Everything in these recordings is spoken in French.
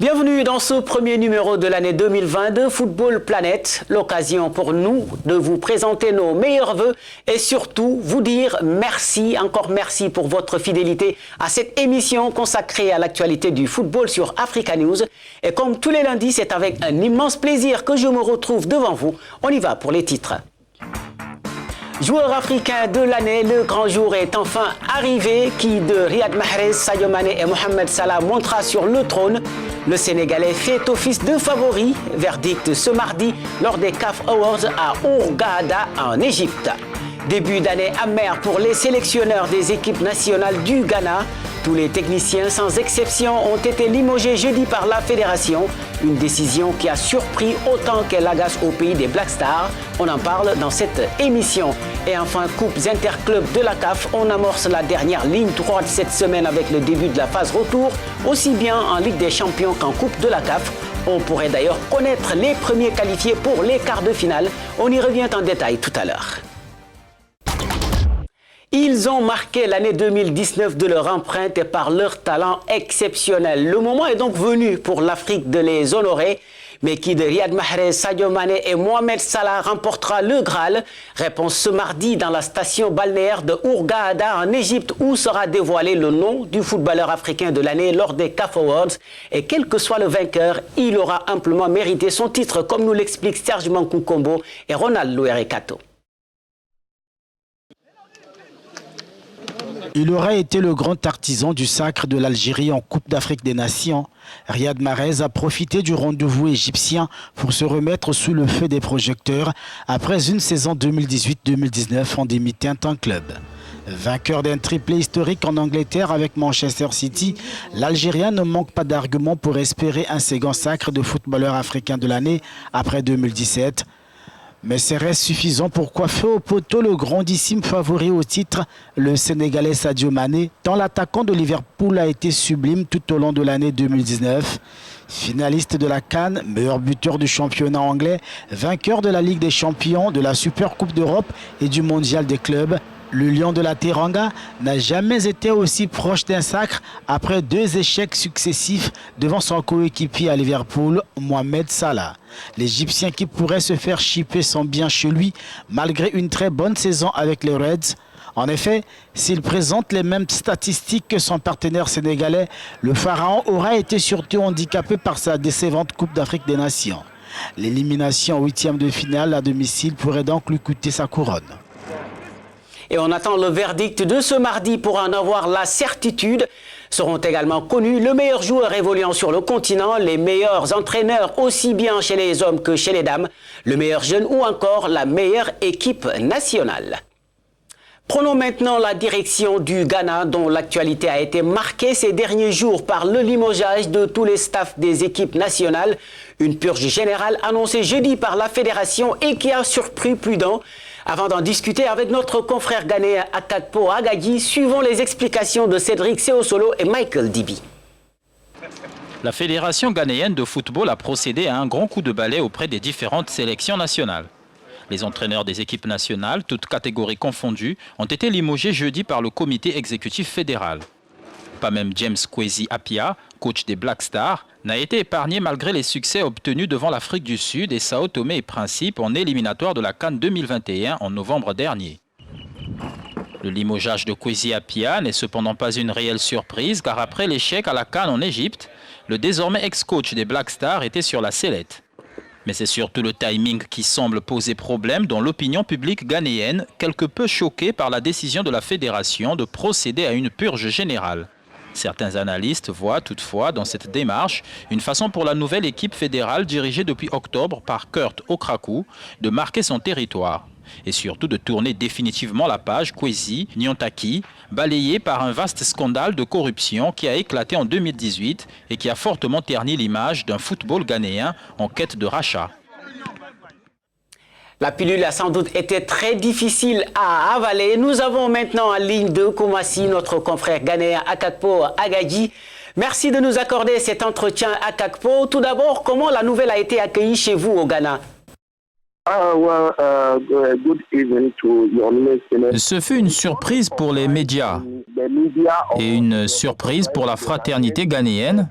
Bienvenue dans ce premier numéro de l'année 2020 de Football Planet, l'occasion pour nous de vous présenter nos meilleurs vœux et surtout vous dire merci, encore merci pour votre fidélité à cette émission consacrée à l'actualité du football sur Africa News. Et comme tous les lundis, c'est avec un immense plaisir que je me retrouve devant vous. On y va pour les titres. Joueur africain de l'année, le grand jour est enfin arrivé. Qui de Riyad Mahrez, Sadio Mané et Mohamed Salah montera sur le trône. Le Sénégalais fait office de favori. Verdict ce mardi lors des CAF Awards à Hurghada en Égypte. Début d'année amer pour les sélectionneurs des équipes nationales du Ghana. Tous les techniciens, sans exception, ont été limogés jeudi par la fédération. Une décision qui a surpris autant qu'elle agace au pays des Black Stars. On en parle dans cette émission. Et enfin, Coupes interclubs de la CAF. On amorce la dernière ligne droite cette semaine avec le début de la phase retour, aussi bien en Ligue des Champions qu'en Coupe de la CAF. On pourrait d'ailleurs connaître les premiers qualifiés pour les quarts de finale. On y revient en détail tout à l'heure. Ils ont marqué l'année 2019 de leur empreinte et par leur talent exceptionnel. Le moment est donc venu pour l'Afrique de les honorer. Mais qui de Riyad Mahrez, Sadio Mané et Mohamed Salah remportera le Graal? Réponse ce mardi dans la station balnéaire de Hurghada en Égypte où sera dévoilé le nom du footballeur africain de l'année lors des CAF Awards. Et quel que soit le vainqueur, il aura amplement mérité son titre comme nous l'expliquent Serge Mankunkombo et Ronald Louerekato. Il aurait été le grand artisan du sacre de l'Algérie en Coupe d'Afrique des Nations. Riyad Mahrez a profité du rendez-vous égyptien pour se remettre sous le feu des projecteurs après une saison 2018-2019 en demi-teinte en club. Vainqueur d'un triplé historique en Angleterre avec Manchester City, l'Algérien ne manque pas d'arguments pour espérer un second sacre de footballeur africain de l'année après 2017. Mais serait suffisant pour coiffer au poteau le grandissime favori au titre, le Sénégalais Sadio Mané, dont l'attaquant de Liverpool a été sublime tout au long de l'année 2019. Finaliste de la CAN, meilleur buteur du championnat anglais, vainqueur de la Ligue des Champions, de la Super Coupe d'Europe et du Mondial des clubs, le Lion de la Teranga n'a jamais été aussi proche d'un sacre après 2 échecs successifs devant son coéquipier à Liverpool, Mohamed Salah. L'Égyptien qui pourrait se faire chipper son bien chez lui malgré une très bonne saison avec les Reds. En effet, s'il présente les mêmes statistiques que son partenaire sénégalais, le Pharaon aura été surtout handicapé par sa décevante Coupe d'Afrique des Nations. L'élimination en 8e de finale à domicile pourrait donc lui coûter sa couronne. Et on attend le verdict de ce mardi pour en avoir la certitude. Seront également connus le meilleur joueur évoluant sur le continent, les meilleurs entraîneurs aussi bien chez les hommes que chez les dames, le meilleur jeune ou encore la meilleure équipe nationale. Prenons maintenant la direction du Ghana dont l'actualité a été marquée ces derniers jours par le limogeage de tous les staffs des équipes nationales. Une purge générale annoncée jeudi par la fédération et qui a surpris plus d'un. Avant d'en discuter avec notre confrère ghanéen Akakpo Agadi, suivons les explications de Cédric Seosolo et Michael Dibi. La Fédération ghanéenne de football a procédé à un grand coup de balai auprès des différentes sélections nationales. Les entraîneurs des équipes nationales, toutes catégories confondues, ont été limogés jeudi par le comité exécutif fédéral. Pas même James Kwesi Appiah, coach des Black Stars, n'a été épargné malgré les succès obtenus devant l'Afrique du Sud et Sao Tomé et Principe en éliminatoire de la CAN 2021 en novembre dernier. Le limogeage de Kwesi Appiah n'est cependant pas une réelle surprise car après l'échec à la CAN en Égypte, le désormais ex-coach des Black Stars était sur la sellette. Mais c'est surtout le timing qui semble poser problème dans l'opinion publique ghanéenne, quelque peu choquée par la décision de la fédération de procéder à une purge générale. Certains analystes voient toutefois dans cette démarche une façon pour la nouvelle équipe fédérale dirigée depuis octobre par Kurt Okraku de marquer son territoire et surtout de tourner définitivement la page Kwesi Nyontaki, balayée par un vaste scandale de corruption qui a éclaté en 2018 et qui a fortement terni l'image d'un football ghanéen en quête de rachat. La pilule a sans doute été très difficile à avaler. Nous avons maintenant en ligne de Koumassi notre confrère ghanéen Akakpo Agadi. Merci de nous accorder cet entretien Akakpo. Tout d'abord, comment la nouvelle a été accueillie chez vous au Ghana? Ce fut une surprise pour les médias et une surprise pour la fraternité ghanéenne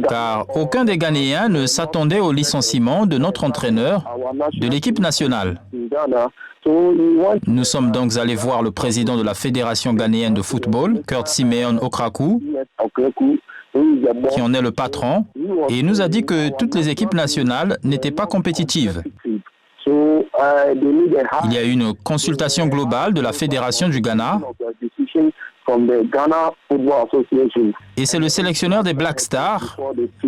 car aucun des Ghanéens ne s'attendait au licenciement de notre entraîneur de l'équipe nationale. Nous sommes donc allés voir le président de la Fédération ghanéenne de football, Kurt Simeon Okraku, qui en est le patron, et il nous a dit que toutes les équipes nationales n'étaient pas compétitives. Il y a eu une consultation globale de la Fédération du Ghana et c'est le sélectionneur des Black Stars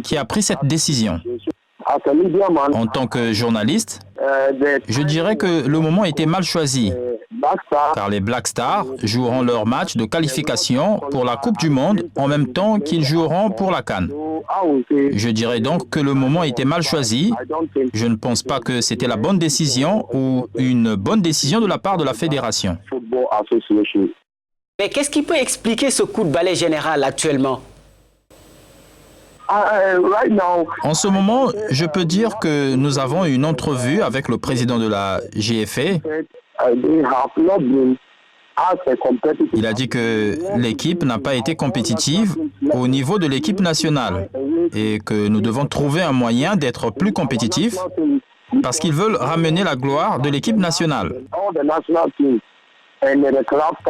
qui a pris cette décision. En tant que journaliste, je dirais que le moment était mal choisi, car les Black Stars joueront leur match de qualification pour la Coupe du Monde en même temps qu'ils joueront pour la CAN. Je dirais donc que le moment était mal choisi. Je ne pense pas que c'était la bonne décision ou une bonne décision de la part de la fédération. Mais qu'est-ce qui peut expliquer ce coup de balai général actuellement? En ce moment, je peux dire que nous avons une entrevue avec le président de la GFA. Il a dit que l'équipe n'a pas été compétitive au niveau de l'équipe nationale et que nous devons trouver un moyen d'être plus compétitifs parce qu'ils veulent ramener la gloire de l'équipe nationale.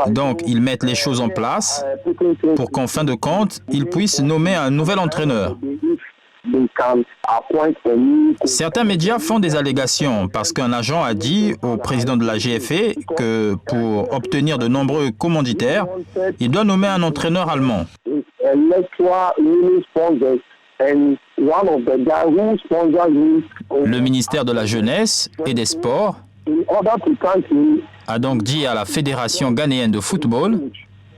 Donc, ils mettent les choses en place pour qu'en fin de compte, ils puissent nommer un nouvel entraîneur. Certains médias font des allégations parce qu'un agent a dit au président de la GFA que pour obtenir de nombreux commanditaires, il doit nommer un entraîneur allemand. Le ministère de la Jeunesse et des Sports a donc dit à la Fédération ghanéenne de football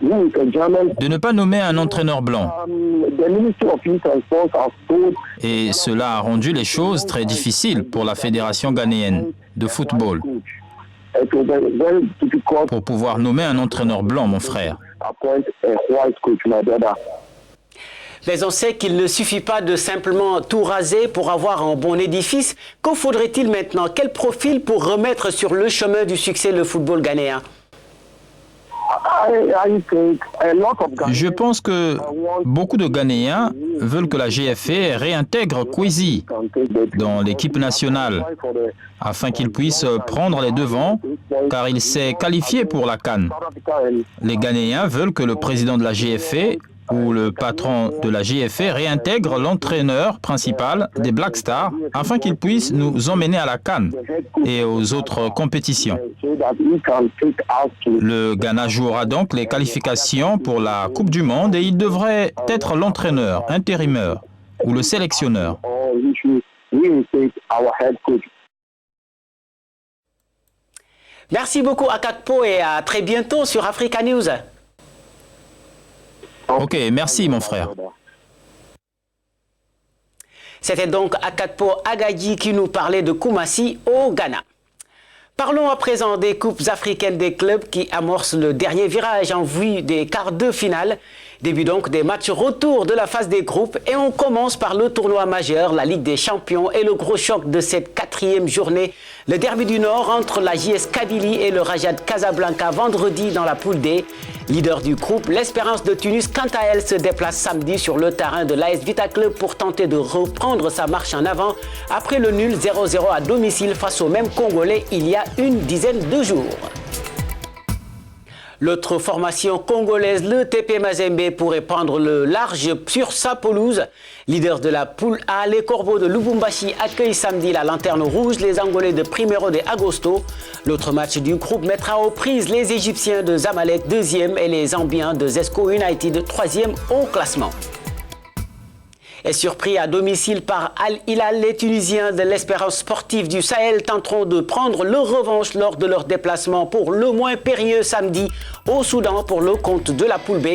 de ne pas nommer un entraîneur blanc. Et cela a rendu les choses très difficiles pour la Fédération ghanéenne de football. Pour pouvoir nommer un entraîneur blanc, mon frère. Mais on sait qu'il ne suffit pas de simplement tout raser pour avoir un bon édifice. Qu'en faudrait-il maintenant? Quel profil pour remettre sur le chemin du succès le football ghanéen? Je pense que beaucoup de Ghanéens veulent que la GFA réintègre Kwesi dans l'équipe nationale afin qu'il puisse prendre les devants car il s'est qualifié pour la CAN. Les Ghanéens veulent que le président de la GFA ou le patron de la GFA réintègre l'entraîneur principal des Black Stars afin qu'il puisse nous emmener à la CAN et aux autres compétitions. Le Ghana jouera donc les qualifications pour la Coupe du Monde et il devrait être l'entraîneur, intérimaire ou le sélectionneur. Merci beaucoup Akakpo et à très bientôt sur Africa News. Ok, merci mon frère. C'était donc Akakpo Agadji qui nous parlait de Koumassi au Ghana. Parlons à présent des coupes africaines des clubs qui amorcent le dernier virage en vue des quarts de finale. Début donc des matchs retour de la phase des groupes et on commence par le tournoi majeur, la Ligue des Champions et le gros choc de cette 4e journée, le derby du Nord entre la JS Kabylie et le Raja Casablanca vendredi dans la poule D. Leader du groupe, l'Espérance de Tunis, quant à elle, se déplace samedi sur le terrain de l'AS Vita Club pour tenter de reprendre sa marche en avant après le nul 0-0 à domicile face au même Congolais il y a une dizaine de jours. L'autre formation congolaise, le TP Mazembe, pourrait prendre le large sur sa pelouse. Leader de la poule A, les Corbeaux de Lubumbashi accueillent samedi la Lanterne Rouge, les Angolais de Primeiro de Agosto. L'autre match du groupe mettra aux prises les Égyptiens de Zamalek 2e et les Zambiens de Zesco United 3e au classement. Et surpris à domicile par Al Hilal, les Tunisiens de l'Espérance sportive du Sahel tenteront de prendre leur revanche lors de leur déplacement pour le moins périlleux samedi au Soudan pour le compte de la poule B.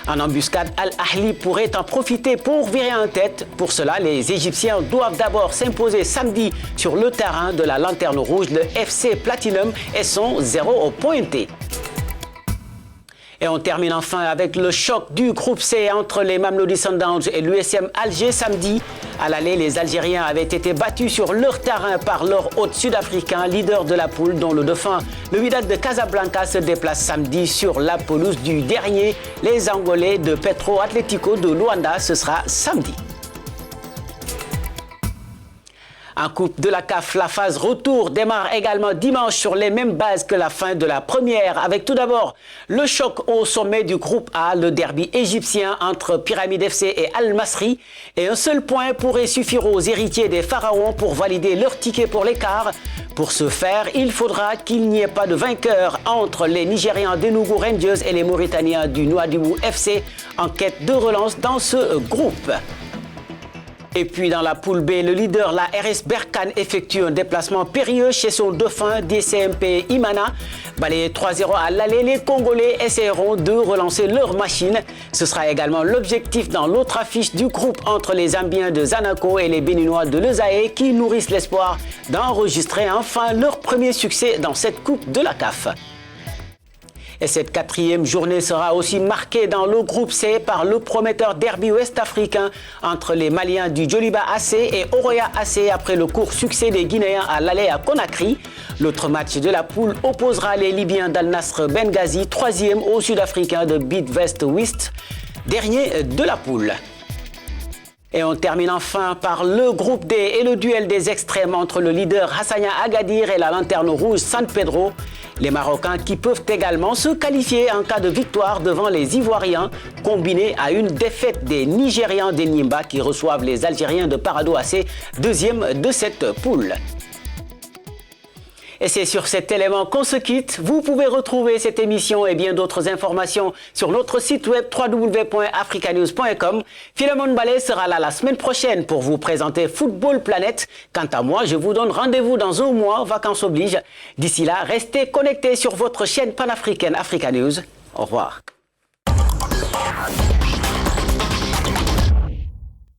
En embuscade, Al Ahly pourrait en profiter pour virer en tête. Pour cela, les Égyptiens doivent d'abord s'imposer samedi sur le terrain de la Lanterne Rouge, le FC Platinum, et sont 0 au pointé. Et on termine enfin avec le choc du groupe C entre les Mamelodi Sundowns et l'USM Alger samedi. À l'aller, les Algériens avaient été battus sur leur terrain par leur hôte sud-africain, leader de la poule, dont le dauphin, le Wydad de Casablanca, se déplace samedi sur la pelouse du dernier. Les Angolais de Petro Atlético de Luanda, ce sera samedi. En Coupe de la CAF, la phase retour démarre également dimanche sur les mêmes bases que la fin de la première, avec tout d'abord le choc au sommet du groupe A, le derby égyptien entre Pyramide FC et Al Masry. Et un seul point pourrait suffire aux héritiers des Pharaons pour valider leur ticket pour l'écart. Pour ce faire, il faudra qu'il n'y ait pas de vainqueur entre les Nigérians d'Enugu Rangers et les Mauritaniens du Nouadhibou FC en quête de relance dans ce groupe. Et puis dans la poule B, le leader, la RS Berkane, effectue un déplacement périlleux chez son dauphin DCMP Imana. Balayé 3-0 à l'aller, les Congolais essaieront de relancer leur machine. Ce sera également l'objectif dans l'autre affiche du groupe entre les Zambiens de Zanaco et les Béninois de Lezaé qui nourrissent l'espoir d'enregistrer enfin leur premier succès dans cette Coupe de la CAF. Et cette quatrième journée sera aussi marquée dans le groupe C par le prometteur derby ouest-africain entre les Maliens du Djoliba AC et Oroya AC après le court succès des Guinéens à l'aller à Conakry. L'autre match de la poule opposera les Libyens d'Al Nasr Benghazi, troisième aux Sud-Africains de Bidvest West, dernier de la poule. Et on termine enfin par le groupe D et le duel des extrêmes entre le leader Hassania Agadir et la lanterne rouge San Pedro. Les Marocains qui peuvent également se qualifier en cas de victoire devant les Ivoiriens, combiné à une défaite des Nigérians d'Enyimba qui reçoivent les Algériens de Parado AC, deuxième de cette poule. Et c'est sur cet élément qu'on se quitte. Vous pouvez retrouver cette émission et bien d'autres informations sur notre site web www.africanews.com. Philemon Ballet sera là la semaine prochaine pour vous présenter Football Planet. Quant à moi, je vous donne rendez-vous dans un mois, vacances oblige. D'ici là, restez connectés sur votre chaîne panafricaine Africa News. Au revoir.